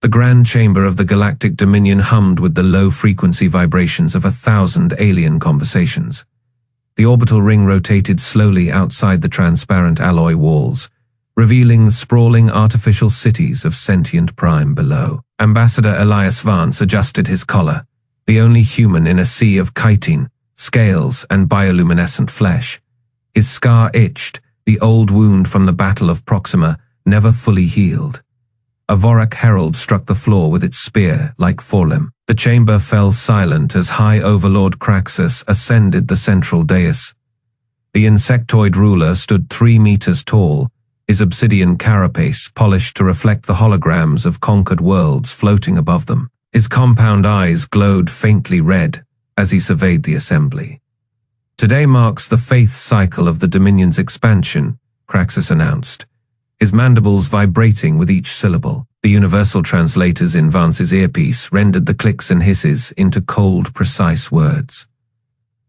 grand chamber of the Galactic Dominion hummed with the low-frequency vibrations of 1,000 alien conversations. The orbital ring rotated slowly outside the transparent alloy walls, revealing the sprawling artificial cities of sentient Prime below. Ambassador Elias Vance adjusted his collar, the only human in a sea of chitin, scales, and bioluminescent flesh. His scar itched, the old wound from the Battle of Proxima never fully healed. A Vorac herald struck the floor with its spear like Forlim. The chamber fell silent as High Overlord Craxus ascended the central dais. The insectoid ruler stood 3 meters tall, his obsidian carapace polished to reflect the holograms of conquered worlds floating above them. His compound eyes glowed faintly red as he surveyed the assembly. "Today marks the 5th cycle of the Dominion's expansion," Craxus announced, his mandibles vibrating with each syllable. The universal translators in Vance's earpiece rendered the clicks and hisses into cold, precise words.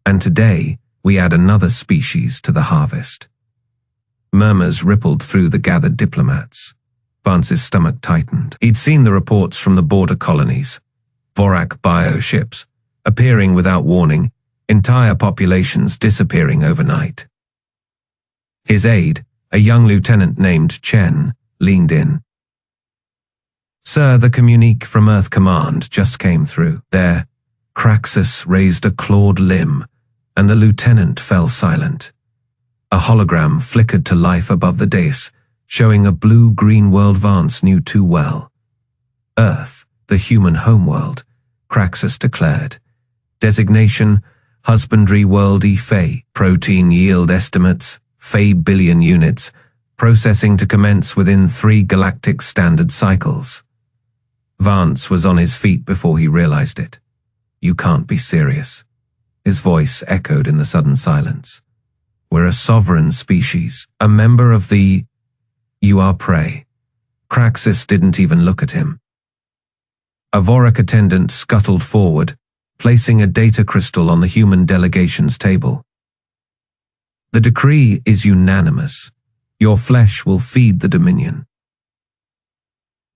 "And today, we add another species to the harvest." Murmurs rippled through the gathered diplomats. Vance's stomach tightened. He'd seen the reports from the border colonies. Vorac bioships, appearing without warning, entire populations disappearing overnight. His aide, a young lieutenant named Chen, leaned in. "Sir, the communique from Earth Command just came through." There, Craxus raised a clawed limb, and the lieutenant fell silent. A hologram flickered to life above the dais, showing a blue-green world Vance knew too well. "Earth, the human homeworld," Craxus declared. "Designation, Husbandry World E-Fay. Protein yield estimates, Fay billion units. Processing to commence within 3 galactic standard cycles." Vance was on his feet before he realized it. "You can't be serious." His voice echoed in the sudden silence. "We're a sovereign species, a member of the... You are prey." Craxus didn't even look at him. A Vorac attendant scuttled forward, placing a data crystal on the human delegation's table. "The decree is unanimous. Your flesh will feed the Dominion."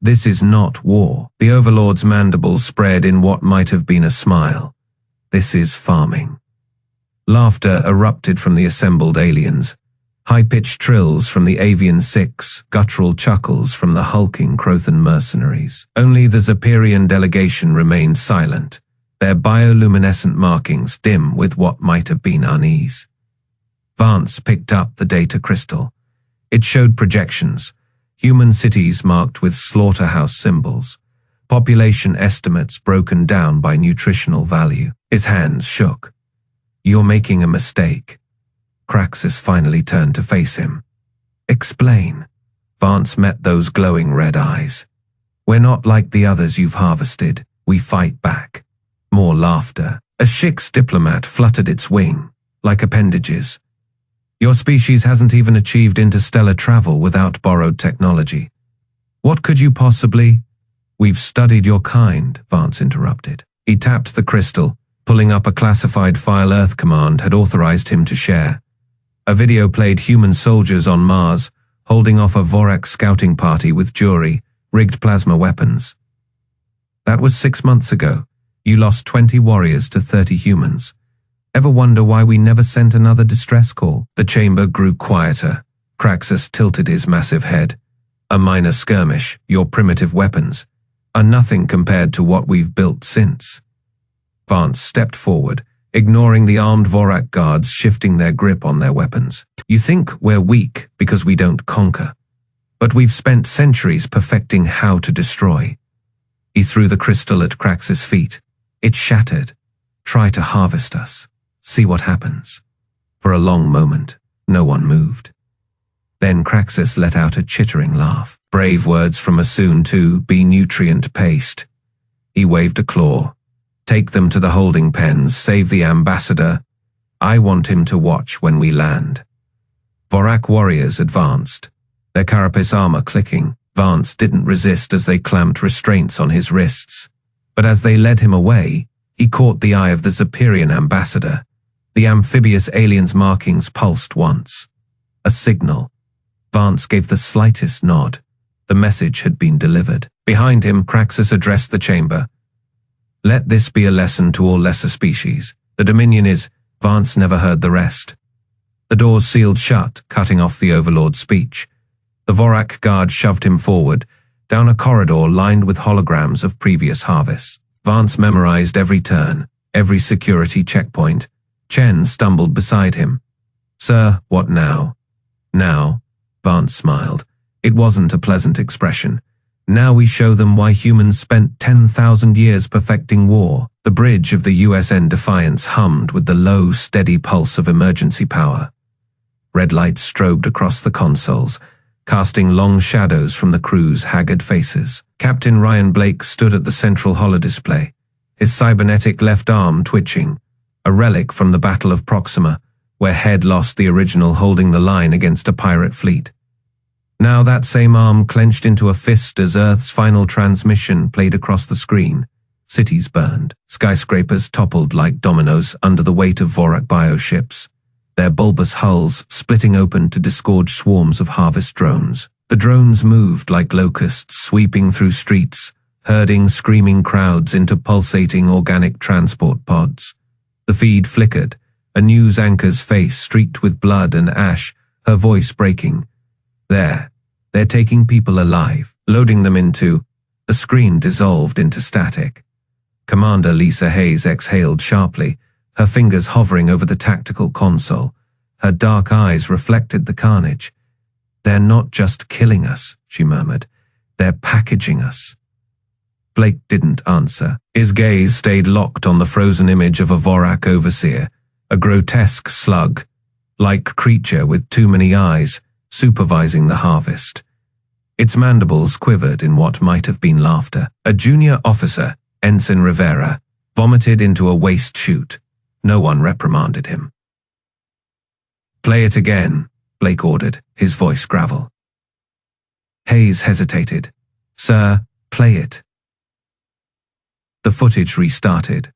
"This is not war." The Overlord's mandibles spread in what might have been a smile. "This is farming." Laughter erupted from the assembled aliens. High-pitched trills from the Avian Six, guttural chuckles from the hulking Crothan mercenaries. Only the Zeperian delegation remained silent, their bioluminescent markings dim with what might have been unease. Vance picked up the data crystal. It showed projections, human cities marked with slaughterhouse symbols, population estimates broken down by nutritional value. His hands shook. "You're making a mistake." Craxus finally turned to face him. "Explain." Vance met those glowing red eyes. "We're not like the others you've harvested. We fight back." More laughter. A Shik's diplomat fluttered its wing, like appendages. "Your species hasn't even achieved interstellar travel without borrowed technology. What could you possibly—" "We've studied your kind," Vance interrupted. He tapped the crystal, pulling up a classified file Earth Command had authorized him to share. A video played human soldiers on Mars, holding off a Vorac scouting party with jury, rigged plasma weapons. "That was 6 months ago. You lost 20 warriors to 30 humans. Ever wonder why we never sent another distress call?" The chamber grew quieter. Craxus tilted his massive head. "A minor skirmish, your primitive weapons, are nothing compared to what we've built since." Vance stepped forward, ignoring the armed Vorac guards shifting their grip on their weapons. "You think we're weak because we don't conquer, but we've spent centuries perfecting how to destroy." He threw the crystal at Craxus' feet. It shattered. "Try to harvest us. See what happens." For a long moment, no one moved. Then Craxus let out a chittering laugh. "Brave words from a soon-to-be nutrient paste." He waved a claw. "Take them to the holding pens, save the ambassador. I want him to watch when we land." Vorac warriors advanced, their carapace armor clicking. Vance didn't resist as they clamped restraints on his wrists. But as they led him away, he caught the eye of the Zeperian ambassador. The amphibious alien's markings pulsed once. A signal. Vance gave the slightest nod. The message had been delivered. Behind him, Craxus addressed the chamber. Let this be a lesson to all lesser species. The Dominion is... Vance never heard the rest. The doors sealed shut, cutting off the Overlord's speech. The Vorac guard shoved him forward, down a corridor lined with holograms of previous harvests. Vance memorized every turn, every security checkpoint. Chen stumbled beside him. Sir, what now? Now? Vance smiled. It wasn't a pleasant expression. Now we show them why humans spent 10,000 years perfecting war. The bridge of the UESN Defiance hummed with the low, steady pulse of emergency power. Red lights strobed across the consoles, casting long shadows from the crew's haggard faces. Captain Ryan Blake stood at the central holodisplay, his cybernetic left arm twitching, a relic from the Battle of Proxima, where Head lost the original holding the line against a pirate fleet. Now that same arm clenched into a fist as Earth's final transmission played across the screen. Cities burned. Skyscrapers toppled like dominoes under the weight of Vorac bioships, their bulbous hulls splitting open to disgorge swarms of harvest drones. The drones moved like locusts, sweeping through streets, herding screaming crowds into pulsating organic transport pods. The feed flickered, a news anchor's face streaked with blood and ash, her voice breaking. They're taking people alive, loading them into... The screen dissolved into static. Commander Lisa Hayes exhaled sharply, her fingers hovering over the tactical console. Her dark eyes reflected the carnage. They're not just killing us, she murmured. They're packaging us. Blake didn't answer. His gaze stayed locked on the frozen image of a Vorac overseer, a grotesque slug-like creature with too many eyes, supervising the harvest. Its mandibles quivered in what might have been laughter. A junior officer, Ensign Rivera, vomited into a waste chute. No one reprimanded him. Play it again, Blake ordered, his voice gravel. Hayes hesitated. Sir, play it. The footage restarted.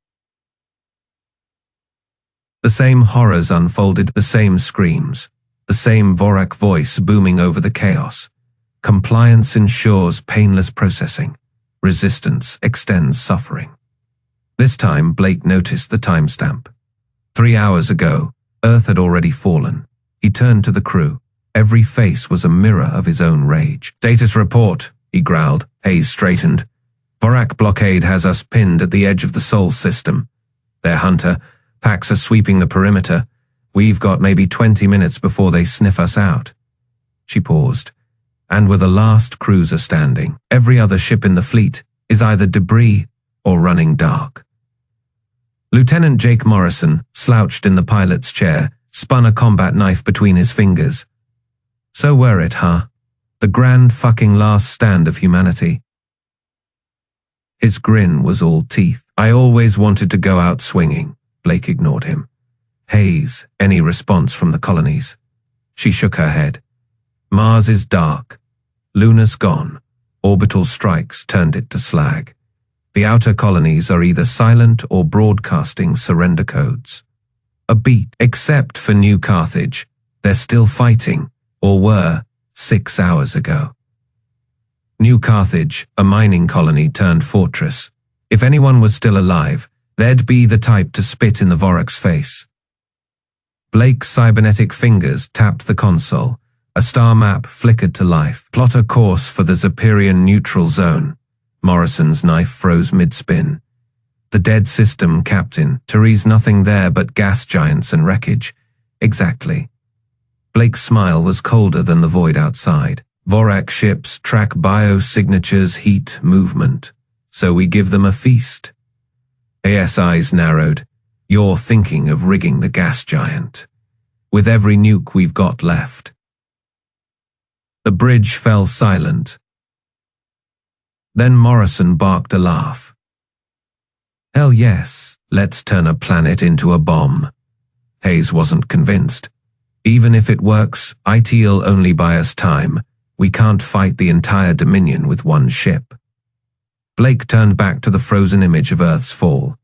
The same horrors unfolded, the same screams. The same Vorac voice booming over the chaos. Compliance ensures painless processing. Resistance extends suffering. This time, Blake noticed the timestamp. 3 hours ago, Earth had already fallen. He turned to the crew. Every face was a mirror of his own rage. Status report, he growled. Hayes straightened. Vorac blockade has us pinned at the edge of the Sol system. Their hunter packs are sweeping the perimeter. We've got maybe 20 minutes before they sniff us out. She paused. And with the last cruiser standing, every other ship in the fleet is either debris or running dark. Lieutenant Jake Morrison, slouched in the pilot's chair, spun a combat knife between his fingers. So were it, huh? The grand fucking last stand of humanity. His grin was all teeth. I always wanted to go out swinging. Blake ignored him. Hayes, any response from the colonies? She shook her head. Mars is dark. Luna's gone. Orbital strikes turned it to slag. The outer colonies are either silent or broadcasting surrender codes. A beat, except for New Carthage. They're still fighting, or were, 6 hours ago. New Carthage, a mining colony turned fortress. If anyone was still alive, they'd be the type to spit in the Vorac's face. Blake's cybernetic fingers tapped the console. A star map flickered to life. Plot a course for the Zepyrian neutral zone. Morrison's knife froze mid-spin. The dead system, Captain. Therese, nothing there but gas giants and wreckage. Exactly. Blake's smile was colder than the void outside. Vorac ships track biosignatures, heat, movement. So we give them a feast. AS eyes narrowed. You're thinking of rigging the gas giant. With every nuke we've got left. The bridge fell silent. Then Morrison barked a laugh. Hell yes, let's turn a planet into a bomb. Hayes wasn't convinced. Even if it works, it'll only buy us time. We can't fight the entire Dominion with one ship. Blake turned back to the frozen image of Earth's fall.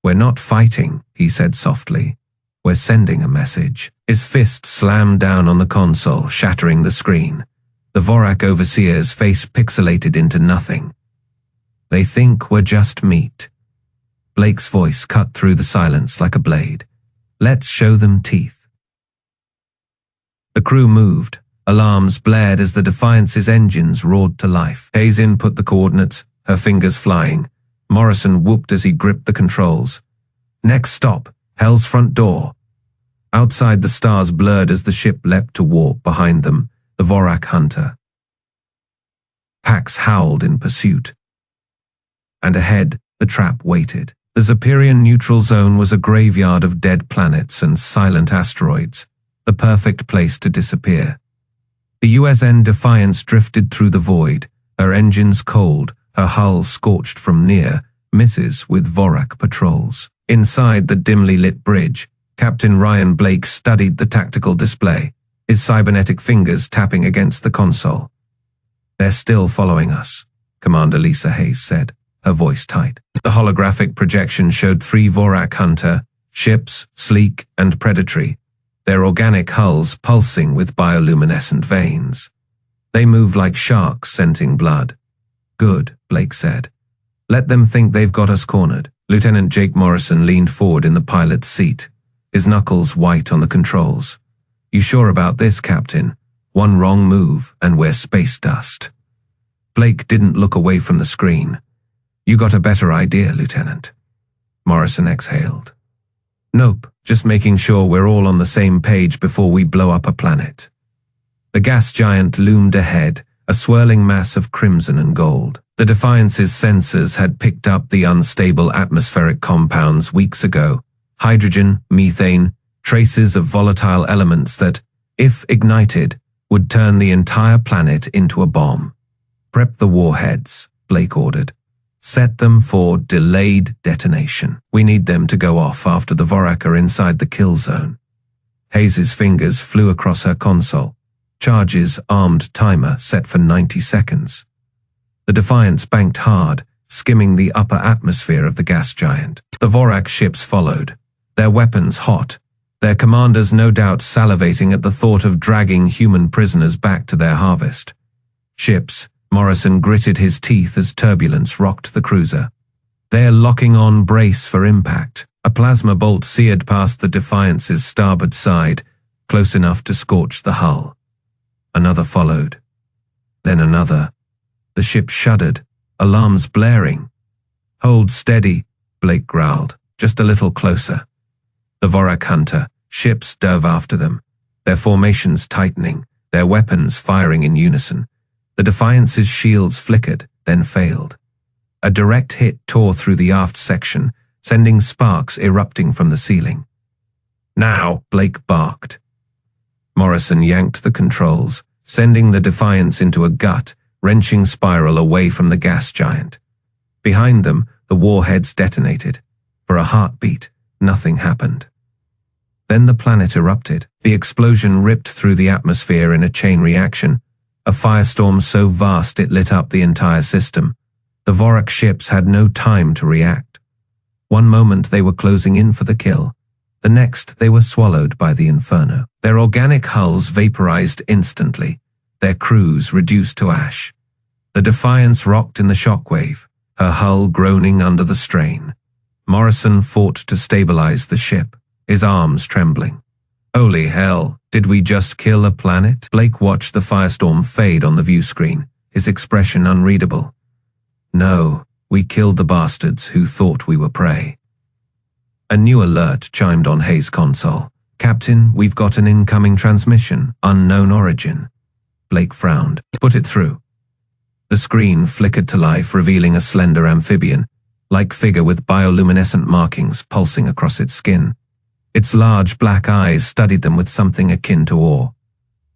We're not fighting, he said softly. We're sending a message. His fist slammed down on the console, shattering the screen. The Vorac overseer's face pixelated into nothing. They think we're just meat. Blake's voice cut through the silence like a blade. Let's show them teeth. The crew moved. Alarms blared as the Defiance's engines roared to life. Hayes input the coordinates, her fingers flying. Morrison whooped as he gripped the controls. Next stop, Hell's front door. Outside, the stars blurred as the ship leapt to warp behind them, the Vorac hunter. Pax howled in pursuit. And ahead, the trap waited. The Zeperian neutral zone was a graveyard of dead planets and silent asteroids, the perfect place to disappear. The UESN Defiance drifted through the void, her engines cold, her hull scorched from near misses with Vorac patrols. Inside the dimly lit bridge, Captain Ryan Blake studied the tactical display, his cybernetic fingers tapping against the console. They're still following us, Commander Lisa Hayes said, her voice tight. The holographic projection showed 3 Vorac hunter ships, sleek and predatory, their organic hulls pulsing with bioluminescent veins. They move like sharks scenting blood. Good, Blake said. Let them think they've got us cornered. Lieutenant Jake Morrison leaned forward in the pilot's seat, his knuckles white on the controls. You sure about this, Captain? One wrong move and we're space dust. Blake didn't look away from the screen. You got a better idea, Lieutenant. Morrison exhaled. Nope, just making sure we're all on the same page before we blow up a planet. The gas giant loomed ahead, a swirling mass of crimson and gold. The Defiance's sensors had picked up the unstable atmospheric compounds weeks ago. Hydrogen, methane, traces of volatile elements that, if ignited, would turn the entire planet into a bomb. Prep the warheads, Blake ordered. Set them for delayed detonation. We need them to go off after the Vorac are inside the kill zone. Hayes's fingers flew across her console. Charge's armed timer set for 90 seconds. The Defiance banked hard, skimming the upper atmosphere of the gas giant. The Vorac ships followed, their weapons hot, their commanders no doubt salivating at the thought of dragging human prisoners back to their harvest. Ships, Morrison gritted his teeth as turbulence rocked the cruiser. They're locking on, brace for impact. A plasma bolt seared past the Defiance's starboard side, close enough to scorch the hull. Another followed. Then another. The ship shuddered, alarms blaring. Hold steady, Blake growled, just a little closer. The Vorac hunter, ships dove after them, their formations tightening, their weapons firing in unison. The Defiance's shields flickered, then failed. A direct hit tore through the aft section, sending sparks erupting from the ceiling. Now, Blake barked. Morrison yanked the controls, sending the Defiance into a gut-wrenching spiral away from the gas giant. Behind them, the warheads detonated. For a heartbeat, nothing happened. Then the planet erupted. The explosion ripped through the atmosphere in a chain reaction, a firestorm so vast it lit up the entire system. The Vorac ships had no time to react. One moment they were closing in for the kill. The next they were swallowed by the inferno. Their organic hulls vaporized instantly, their crews reduced to ash. The Defiance rocked in the shockwave, her hull groaning under the strain. Morrison fought to stabilize the ship, his arms trembling. Holy hell, did we just kill a planet? Blake watched the firestorm fade on the view screen, his expression unreadable. No, we killed the bastards who thought we were prey. A new alert chimed on Hayes' console. Captain, we've got an incoming transmission, unknown origin. Blake frowned. Put it through. The screen flickered to life, revealing a slender amphibian-like figure with bioluminescent markings pulsing across its skin. Its large black eyes studied them with something akin to awe.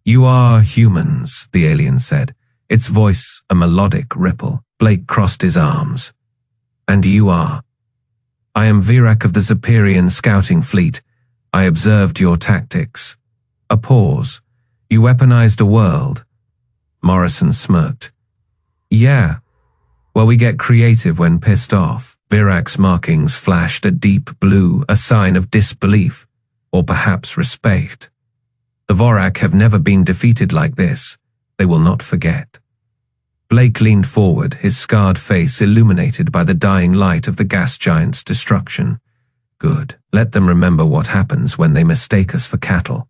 You are humans, the alien said, its voice a melodic ripple. Blake crossed his arms. And you are. I am Vorac of the Zeperian scouting fleet. I observed your tactics. A pause. You weaponized a world. Morrison smirked. Yeah. Well, we get creative when pissed off. Vorac's markings flashed a deep blue, a sign of disbelief, or perhaps respect. The Vorac have never been defeated like this. They will not forget. Blake leaned forward, his scarred face illuminated by the dying light of the gas giant's destruction. Good. Let them remember what happens when they mistake us for cattle.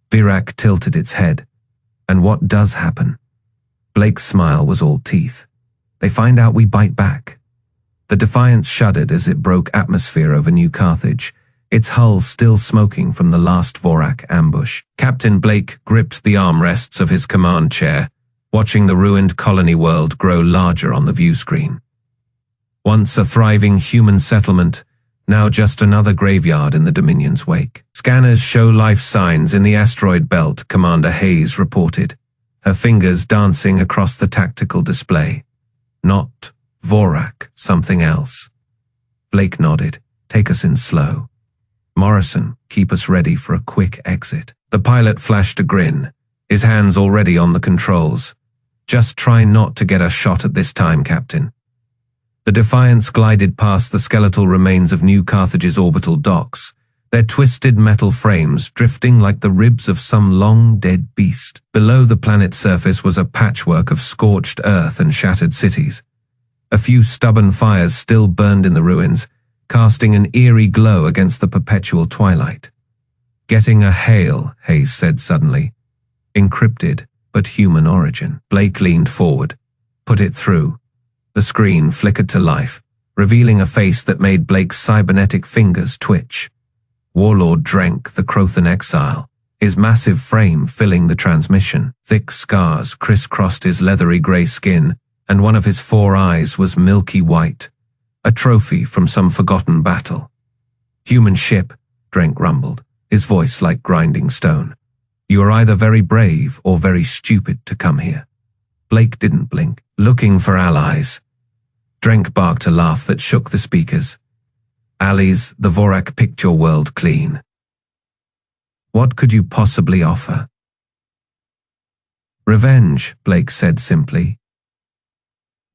Vorac tilted its head. And what does happen? Blake's smile was all teeth. They find out we bite back. The Defiance shuddered as it broke atmosphere over New Carthage, its hull still smoking from the last Vorac ambush. Captain Blake gripped the armrests of his command chair, watching the ruined colony world grow larger on the view screen. Once a thriving human settlement, now just another graveyard in the Dominion's wake. Scanners show life signs in the asteroid belt, Commander Hayes reported, her fingers dancing across the tactical display. Not Vorac, something else. Blake nodded. Take us in slow. Morrison, keep us ready for a quick exit. The pilot flashed a grin, his hands already on the controls. Just try not to get a shot at this time, Captain. The Defiance glided past the skeletal remains of New Carthage's orbital docks, their twisted metal frames drifting like the ribs of some long-dead beast. Below the planet's surface was a patchwork of scorched earth and shattered cities. A few stubborn fires still burned in the ruins, casting an eerie glow against the perpetual twilight. Getting a hail, Hayes said suddenly. Encrypted, but human origin. Blake leaned forward. Put it through. The screen flickered to life, revealing a face that made Blake's cybernetic fingers twitch. Warlord Drenk, the Crothan exile, his massive frame filling the transmission. Thick scars crisscrossed his leathery grey skin, and one of his 4 eyes was milky white, a trophy from some forgotten battle. Human ship, Drenk rumbled, his voice like grinding stone. You are either very brave or very stupid to come here. Blake didn't blink. Looking for allies. Drenk barked a laugh that shook the speakers. Allies, the Vorac picked your world clean. What could you possibly offer? Revenge, Blake said simply.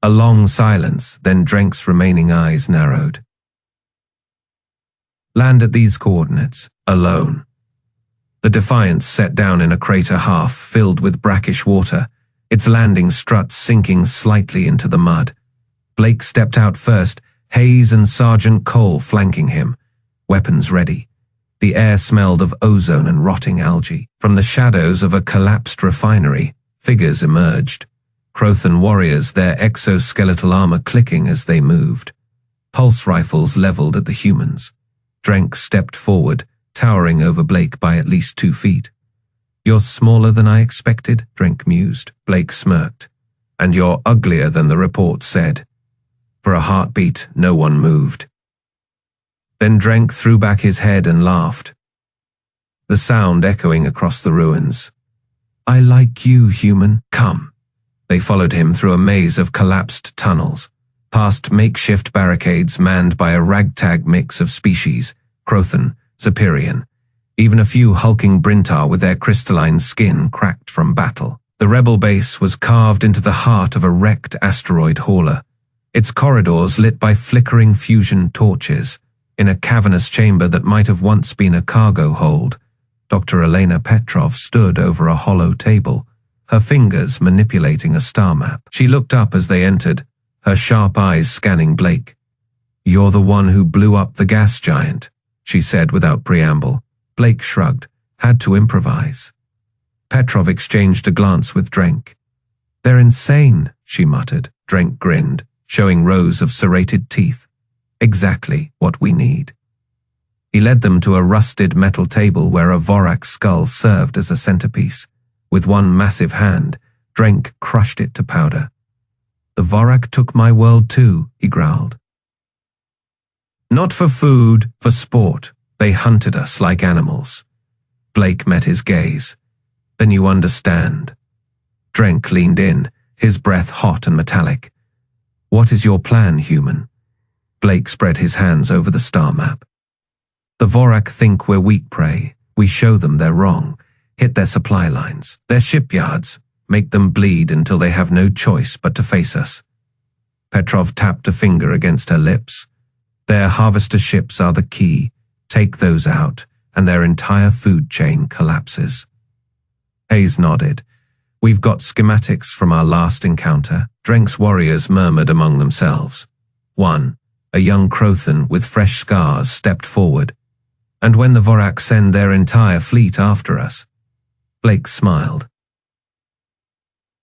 A long silence, then Drenk's remaining eyes narrowed. Land at these coordinates, alone. The Defiance set down in a crater half filled with brackish water, its landing struts sinking slightly into the mud. Blake stepped out first, Hayes and Sergeant Cole flanking him, weapons ready. The air smelled of ozone and rotting algae. From the shadows of a collapsed refinery, figures emerged. Crothan warriors, their exoskeletal armor clicking as they moved. Pulse rifles leveled at the humans. Drenk stepped forward, towering over Blake by at least 2 feet. You're smaller than I expected, Drenk mused. Blake smirked. And you're uglier than the report said. For a heartbeat, no one moved. Then Drenk threw back his head and laughed, the sound echoing across the ruins. I like you, human. Come. They followed him through a maze of collapsed tunnels, past makeshift barricades manned by a ragtag mix of species, Crothan, Zepyrian, even a few hulking Brintar with their crystalline skin cracked from battle. The rebel base was carved into the heart of a wrecked asteroid hauler, its corridors lit by flickering fusion torches. In a cavernous chamber that might have once been a cargo hold, Dr. Elena Petrov stood over a hollow table, her fingers manipulating a star map. She looked up as they entered, her sharp eyes scanning Blake. You're the one who blew up the gas giant, she said without preamble. Blake shrugged, had to improvise. Petrov exchanged a glance with Drenk. They're insane, she muttered. Drenk grinned, showing rows of serrated teeth. Exactly what we need. He led them to a rusted metal table where a Vorac skull served as a centerpiece. With one massive hand, Drenk crushed it to powder. The Vorac took my world too, he growled. Not for food, for sport. They hunted us like animals. Blake met his gaze. Then you understand. Drenk leaned in, his breath hot and metallic. What is your plan, human? Blake spread his hands over the star map. The Vorac think we're weak prey. We show them they're wrong, hit their supply lines, their shipyards, make them bleed until they have no choice but to face us. Petrov tapped a finger against her lips. Their harvester ships are the key. Take those out, and their entire food chain collapses. Hayes nodded. We've got schematics from our last encounter, Drenk's warriors murmured among themselves. One, a young Crothan with fresh scars, stepped forward. And when the Vorac send their entire fleet after us? Blake smiled.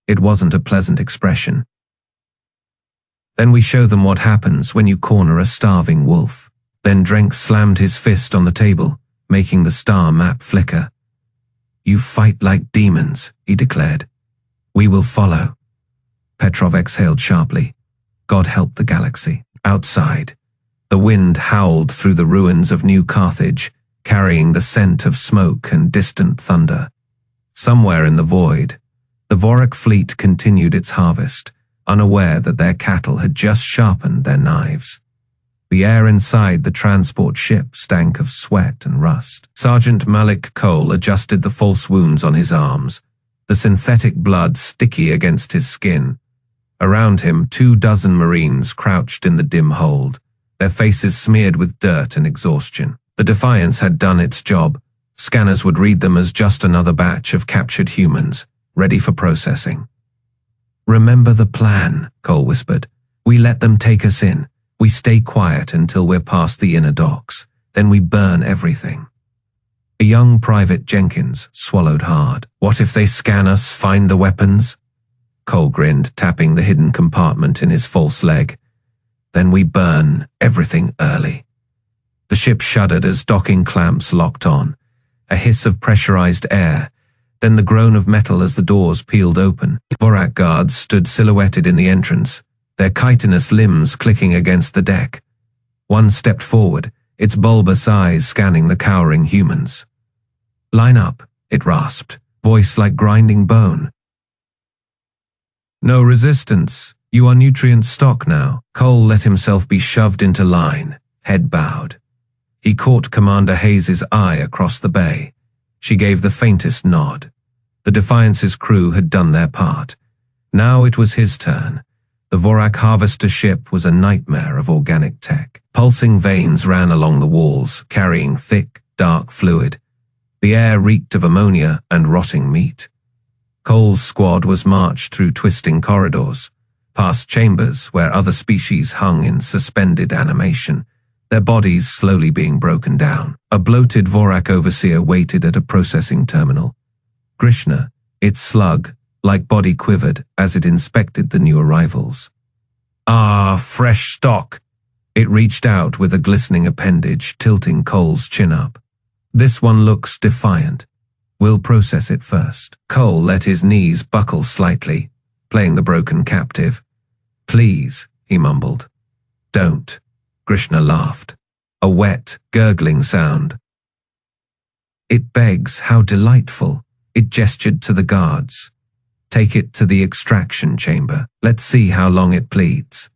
It wasn't a pleasant expression. Then we show them what happens when you corner a starving wolf. Then Drenk slammed his fist on the table, making the star map flicker. You fight like demons, he declared. We will follow. Petrov exhaled sharply. God help the galaxy. Outside, the wind howled through the ruins of New Carthage, carrying the scent of smoke and distant thunder. Somewhere in the void, the Vorac fleet continued its harvest, unaware that their cattle had just sharpened their knives. The air inside the transport ship stank of sweat and rust. Sergeant Malik Cole adjusted the false wounds on his arms, the synthetic blood sticky against his skin. Around him, 24 Marines crouched in the dim hold, their faces smeared with dirt and exhaustion. The Defiance had done its job. Scanners would read them as just another batch of captured humans, ready for processing. Remember the plan, Cole whispered. We let them take us in. We stay quiet until we're past the inner docks. Then we burn everything. A young Private Jenkins swallowed hard. What if they scan us, find the weapons? Cole grinned, tapping the hidden compartment in his false leg. Then we burn everything early. The ship shuddered as docking clamps locked on. A hiss of pressurized air, then the groan of metal as the doors peeled open. Vorac guards stood silhouetted in the entrance, their chitinous limbs clicking against the deck. One stepped forward, its bulbous eyes scanning the cowering humans. Line up, it rasped, voice like grinding bone. No resistance. You are nutrient stock now. Cole let himself be shoved into line, head bowed. He caught Commander Hayes's eye across the bay. She gave the faintest nod. The Defiance's crew had done their part. Now it was his turn. The Vorac harvester ship was a nightmare of organic tech. Pulsing veins ran along the walls, carrying thick, dark fluid. The air reeked of ammonia and rotting meat. Cole's squad was marched through twisting corridors, past chambers where other species hung in suspended animation, their bodies slowly being broken down. A bloated Vorac overseer waited at a processing terminal. Grishna, its slug-like body quivered as it inspected the new arrivals. Ah, fresh stock! It reached out with a glistening appendage, tilting Cole's chin up. This one looks defiant. We'll process it first. Cole let his knees buckle slightly, playing the broken captive. Please, he mumbled. Don't. Grishna laughed. A wet, gurgling sound. It begs, how delightful. It gestured to the guards. Take it to the extraction chamber. Let's see how long it pleads.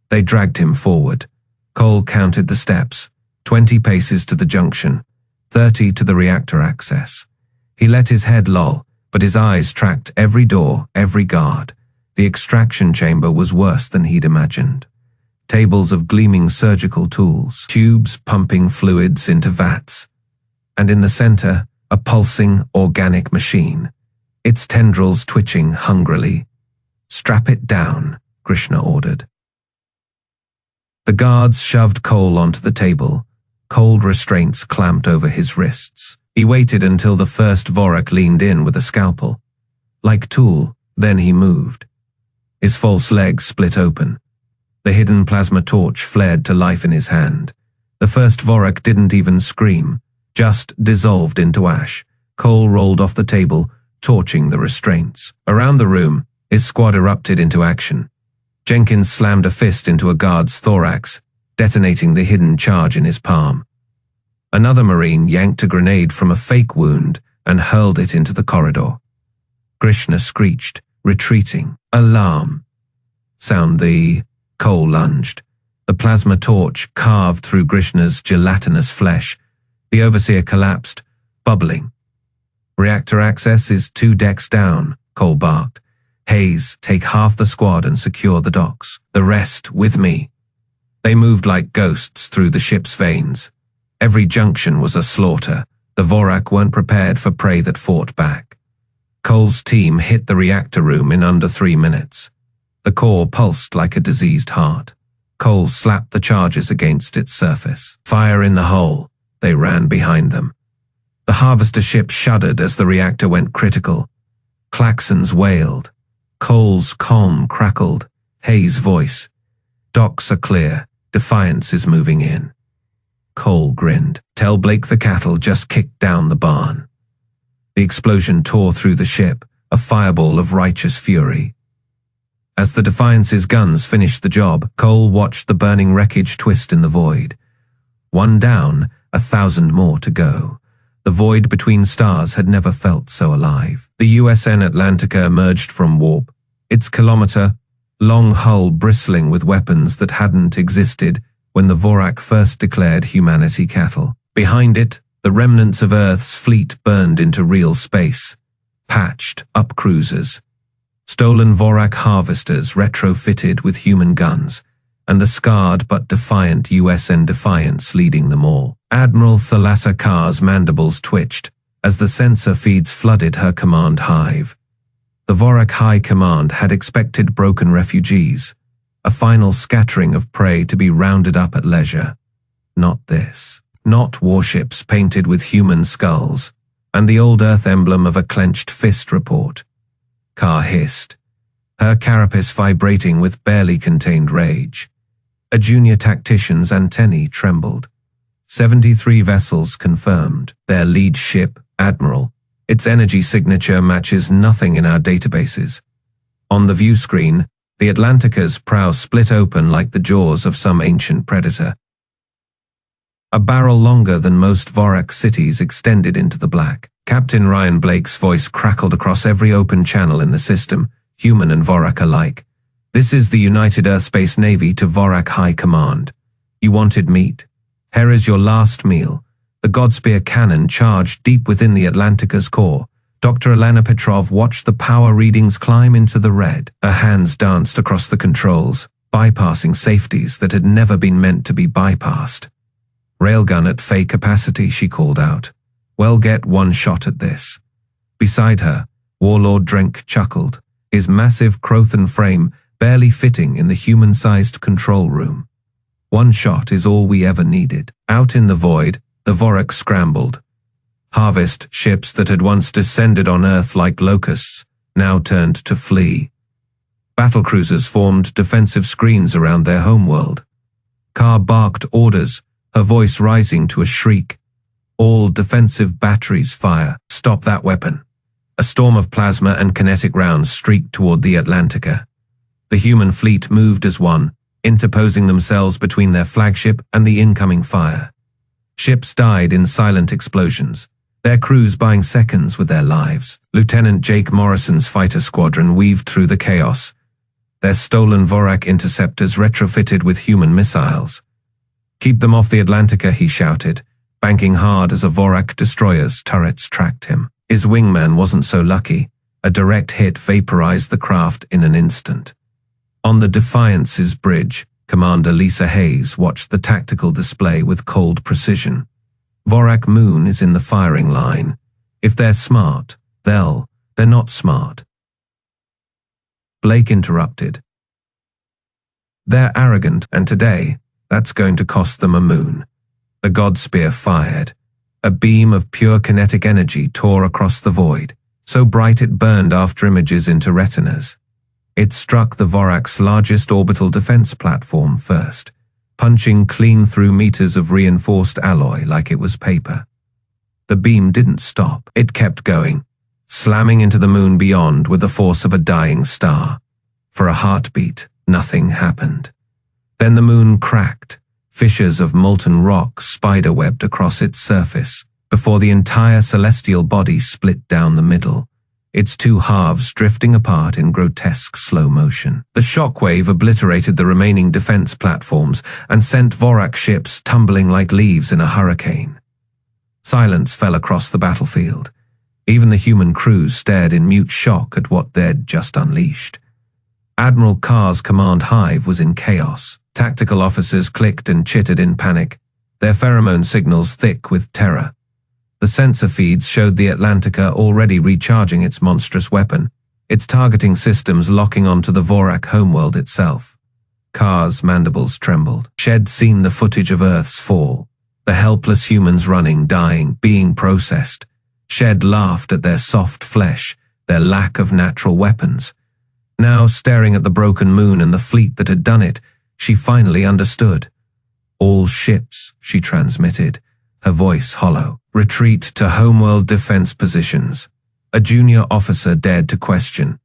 They dragged him forward. Cole counted the steps. 20 paces to the junction, 30 to the reactor access. He let his head loll, but his eyes tracked every door, every guard. The extraction chamber was worse than he'd imagined. Tables of gleaming surgical tools, tubes pumping fluids into vats. And in the center, a pulsing, organic machine, its tendrils twitching hungrily. Strap it down, Grishna ordered. The guards shoved Cole onto the table. Cold restraints clamped over his wrists. He waited until the first Vorac leaned in with a scalpel. Like tool, then he moved. His false leg split open. The hidden plasma torch flared to life in his hand. The first Vorac didn't even scream, just dissolved into ash. Cole rolled off the table, torching the restraints. Around the room, his squad erupted into action. Jenkins slammed a fist into a guard's thorax, detonating the hidden charge in his palm. Another Marine yanked a grenade from a fake wound and hurled it into the corridor. Grishna screeched, retreating. Alarm! Sound the... Cole lunged. The plasma torch carved through Grishna's gelatinous flesh. The overseer collapsed, bubbling. Reactor access is 2 decks down, Cole barked. Hayes, take half the squad and secure the docks. The rest with me. They moved like ghosts through the ship's veins. Every junction was a slaughter. The Vorac weren't prepared for prey that fought back. Cole's team hit the reactor room in under 3 minutes. The core pulsed like a diseased heart. Cole slapped the charges against its surface. Fire in the hole. They ran behind them. The harvester ship shuddered as the reactor went critical. Klaxons wailed. Cole's comm crackled. Hayes' voice. Docks are clear. Defiance is moving in. Cole grinned. Tell Blake the cattle just kicked down the barn. The explosion tore through the ship, a fireball of righteous fury. As the Defiance's guns finished the job, Cole watched the burning wreckage twist in the void. One down, 1,000 more to go. The void between stars had never felt so alive. The USN Atlantica emerged from warp, its kilometer-long hull bristling with weapons that hadn't existed when the Vorac first declared humanity cattle. Behind it, the remnants of Earth's fleet burned into real space. Patched up cruisers, stolen Vorac harvesters retrofitted with human guns, and the scarred but defiant USN Defiance leading them all. Admiral Thalassa Carr's mandibles twitched as the sensor feeds flooded her command hive. The Vorac High Command had expected broken refugees, a final scattering of prey to be rounded up at leisure. Not this. Not warships painted with human skulls, and the old Earth emblem of a clenched fist report. Carr hissed, her carapace vibrating with barely contained rage. A junior tactician's antennae trembled. 73 vessels confirmed. Their lead ship, Admiral. Its energy signature matches nothing in our databases. On the view screen, the Atlantica's prow split open like the jaws of some ancient predator. A barrel longer than most Vorac cities extended into the black. Captain Ryan Blake's voice crackled across every open channel in the system, human and Vorac alike. This is the United Earthspace Navy to Vorac High Command. You wanted meat? Here is your last meal. The Godspear cannon charged deep within the Atlantica's core. Dr. Alana Petrov watched the power readings climb into the red. Her hands danced across the controls, bypassing safeties that had never been meant to be bypassed. Railgun at full capacity, she called out. Well, get one shot at this. Beside her, Warlord Drenk chuckled, his massive Crothan frame barely fitting in the human-sized control room. One shot is all we ever needed. Out in the void, the Vorac scrambled. Harvest ships that had once descended on Earth like locusts now turned to flee. Battlecruisers formed defensive screens around their homeworld. Carr barked orders, her voice rising to a shriek. All defensive batteries fire. Stop that weapon. A storm of plasma and kinetic rounds streaked toward the Atlantica. The human fleet moved as one, interposing themselves between their flagship and the incoming fire. Ships died in silent explosions, their crews buying seconds with their lives. Lieutenant Jake Morrison's fighter squadron weaved through the chaos, their stolen Vorac interceptors retrofitted with human missiles. Keep them off the Atlantica, he shouted, banking hard as a Vorac destroyer's turrets tracked him. His wingman wasn't so lucky. A direct hit vaporized the craft in an instant. On the Defiance's bridge, Commander Lisa Hayes watched the tactical display with cold precision. Vorac Moon is in the firing line. If they're smart, they're not smart. Blake interrupted. They're arrogant, and today, that's going to cost them a moon. The Godspear fired. A beam of pure kinetic energy tore across the void, so bright it burned after images into retinas. It struck the Vorac's largest orbital defense platform first, punching clean through meters of reinforced alloy like it was paper. The beam didn't stop. It kept going, slamming into the moon beyond with the force of a dying star. For a heartbeat, nothing happened. Then the moon cracked, fissures of molten rock spiderwebbed across its surface, before the entire celestial body split down the middle, its two halves drifting apart in grotesque slow motion. The shockwave obliterated the remaining defense platforms and sent Vorac ships tumbling like leaves in a hurricane. Silence fell across the battlefield. Even the human crews stared in mute shock at what they'd just unleashed. Admiral Carr's command hive was in chaos. Tactical officers clicked and chittered in panic, their pheromone signals thick with terror. The sensor feeds showed the Atlantica already recharging its monstrous weapon, its targeting systems locking onto the Vorac homeworld itself. Car's mandibles trembled. Shed seen the footage of Earth's fall, the helpless humans running, dying, being processed. Shed laughed at their soft flesh, their lack of natural weapons. Now, staring at the broken moon and the fleet that had done it, she finally understood. All ships, she transmitted, her voice hollow. Retreat to homeworld defense positions. A junior officer dared to question.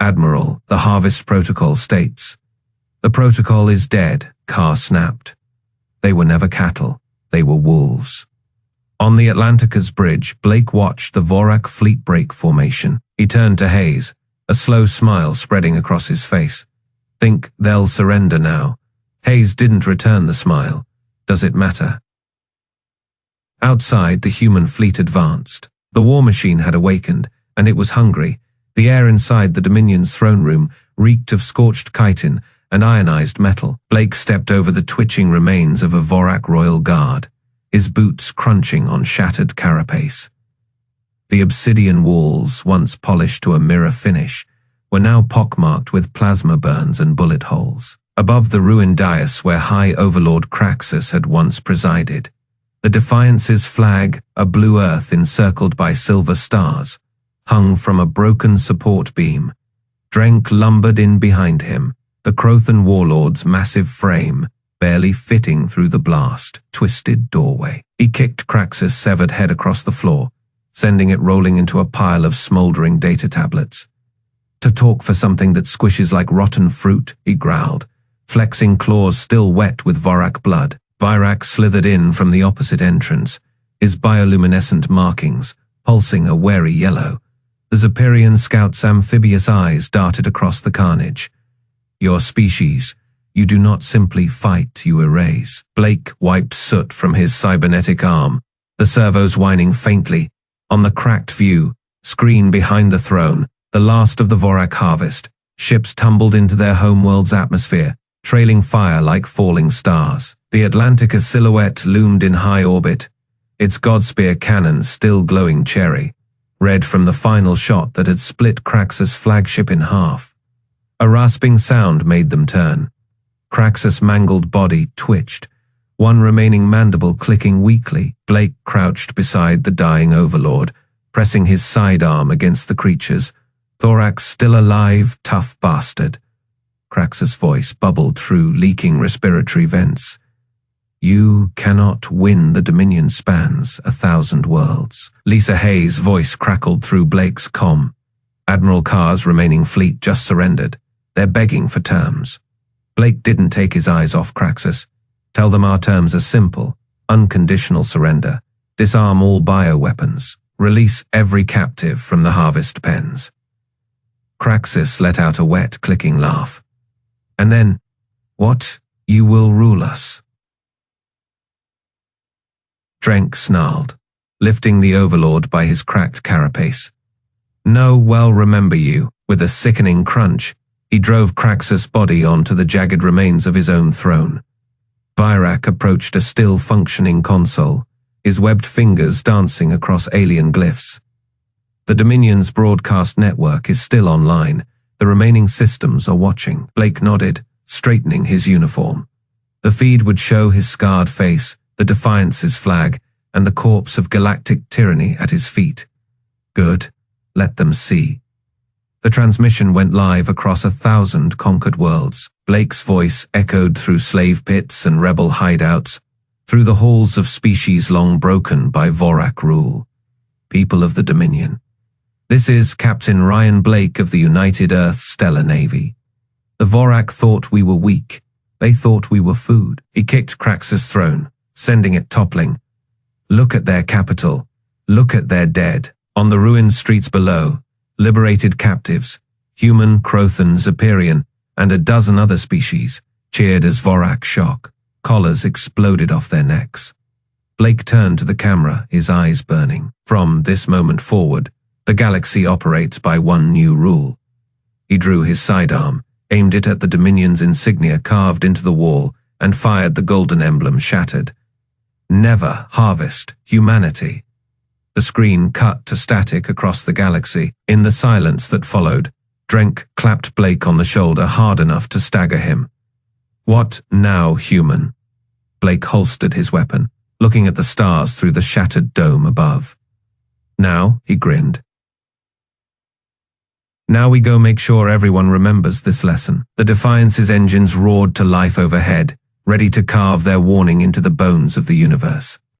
Admiral, the Harvest Protocol states. The protocol is dead, Carr snapped. They were never cattle, they were wolves. On the Atlantica's bridge, Blake watched the Vorac fleet break formation. He turned to Hayes, a slow smile spreading across his face. Think they'll surrender now. Hayes didn't return the smile. Does it matter? Outside, the human fleet advanced. The war machine had awakened, and it was hungry. The air inside the Dominion's throne room reeked of scorched chitin and ionized metal. Blake stepped over the twitching remains of a Vorac royal guard, his boots crunching on shattered carapace. The obsidian walls, once polished to a mirror finish, were now pockmarked with plasma burns and bullet holes. Above the ruined dais where High Overlord Craxus had once presided, the Defiance's flag, a blue earth encircled by silver stars, hung from a broken support beam. Drenk lumbered in behind him, the Crothan warlord's massive frame barely fitting through the blast, twisted doorway. He kicked Craxus' severed head across the floor, sending it rolling into a pile of smoldering data tablets. To talk for something that squishes like rotten fruit, he growled, flexing claws still wet with Vorac blood. Vorac slithered in from the opposite entrance, his bioluminescent markings pulsing a wary yellow. The Zeperian scout's amphibious eyes darted across the carnage. Your species, you do not simply fight, you erase. Blake wiped soot from his cybernetic arm, the servos whining faintly. On the cracked view, screen behind the throne, the last of the Vorac harvest, ships tumbled into their homeworld's atmosphere, trailing fire like falling stars. The Atlantica's silhouette loomed in high orbit, its Godspear cannon still glowing cherry, red from the final shot that had split Craxus' flagship in half. A rasping sound made them turn. Craxus' mangled body twitched, one remaining mandible clicking weakly. Blake crouched beside the dying overlord, pressing his sidearm against the creature's. Thorax still alive, tough bastard. Craxus' voice bubbled through leaking respiratory vents. You cannot win. The Dominion spans 1,000 worlds. Lisa Hayes' voice crackled through Blake's comm. Admiral Carr's remaining fleet just surrendered. They're begging for terms. Blake didn't take his eyes off Craxus. Tell them our terms are simple. Unconditional surrender. Disarm all bioweapons. Release every captive from the harvest pens. Craxus let out a wet, clicking laugh. And then, what? You will rule us. Drenk snarled, lifting the overlord by his cracked carapace. No, well remember you. With a sickening crunch, he drove Craxus' body onto the jagged remains of his own throne. Vorac approached a still-functioning console, his webbed fingers dancing across alien glyphs. The Dominion's broadcast network is still online. The remaining systems are watching. Blake nodded, straightening his uniform. The feed would show his scarred face, the Defiance's flag, and the corpse of galactic tyranny at his feet. Good. Let them see. The transmission went live across 1,000 conquered worlds. Blake's voice echoed through slave pits and rebel hideouts, through the halls of species long broken by Vorac rule. People of the Dominion. This is Captain Ryan Blake of the United Earth Stellar Navy. The Vorac thought we were weak. They thought we were food. He kicked Craxus' throne, sending it toppling. Look at their capital. Look at their dead. On the ruined streets below, liberated captives, human, Crothan, Zeperian, and a dozen other species, cheered as Vorac shock. Collars exploded off their necks. Blake turned to the camera, his eyes burning. From this moment forward, the galaxy operates by one new rule. He drew his sidearm, aimed it at the Dominion's insignia carved into the wall, and fired. The golden emblem shattered. Never harvest humanity. The screen cut to static across the galaxy. In the silence that followed, Drenk clapped Blake on the shoulder hard enough to stagger him. "What now, human?" Blake holstered his weapon, looking at the stars through the shattered dome above. "Now," he grinned. "Now we go make sure everyone remembers this lesson." The Defiance's engines roared to life overhead, ready to carve their warning into the bones of the universe.